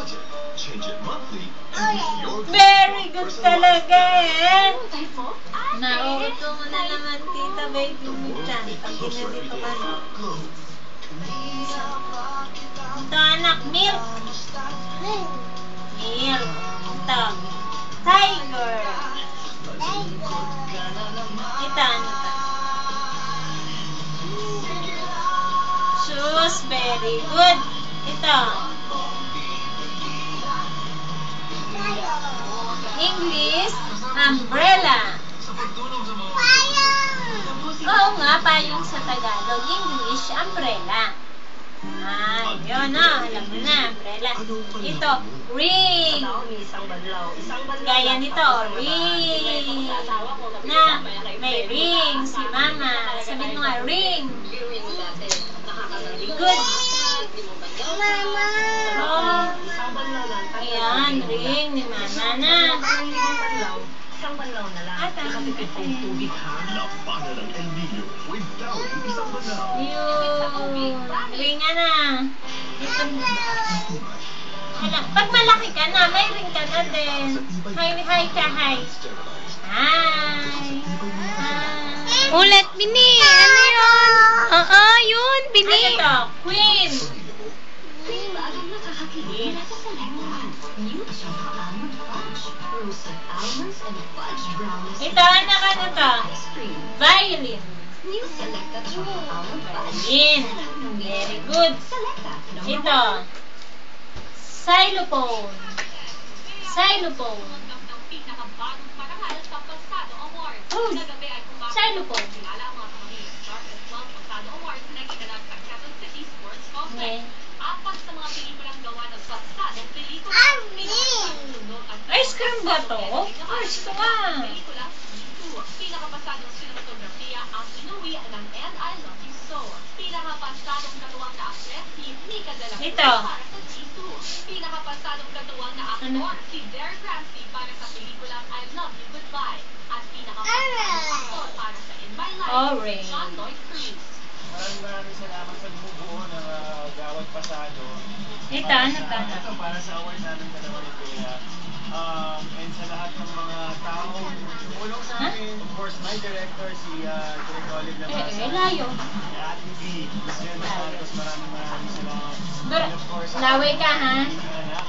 budget. Change it monthly. Very good talaga eh. Nauuto mo na naman, tita, baby mo dyan. Pag ginanito ka na. Ito, anak, milk. Milk. Ito. Tiger. Ito, ano ito? Shoes, very good. Ito. English, umbrella. Oo nga, payong sa Tagalog. English, umbrella. Yun na, alam mo na, umbrella. Ito, ring. Gaya nito, ring. Na, may ring si mama. Sabihin mo nga, ring. Very good. Mama. Oh. Ayan, ring ni mama na. Isang banlaw na lang. Nakatipid kong tubig, ha? Labanan ng El Nino with Downy isang banlaw. Yun. Ring na. Ito. Pag malaki ka na, may ring ka na din. Hi ka, hi. Hi. Ulit, Bini. Ano yun? Yun, Bini. Ano to? Queen. Queen, agad nakakakilig na sa Selecta. New Choco Almond Fudge. Roasted almonds and fudge brownies. Ito, anak, ano to? Ice cream. Violin. New Selecta Choco Almond Fudge. Violin. Very good. Selecta. Ito. Xylophone. Xylophone. Oh, xylophone. Yeah. Ice cream ba to? Gusto nga. Pinakapasadong ang inuwi ng And I Love You So. Pinakapasadong katuwang na aktres si Nika de la Cruz Ito. para sa G2. Pinakapasadong katuwang na aktor si Derek Ramsey para sa pelikulang I Love You Goodbye. At pinakapasadong aktor para sa In My Life, Orange. John Lloyd Cruz. Maraming salamat sa bumubuo ng Gawad Pasado. Ito, ano to? Ito para sa award namin dalawa ni Kuya. And sa lahat ng mga tao, tumulong sa amin. Of course, my director, si Direk Olive Lamasa. Layo. Si Ate V, Miss Jenna Santos, maraming salamat. And of course, Laway ka, ha? anak.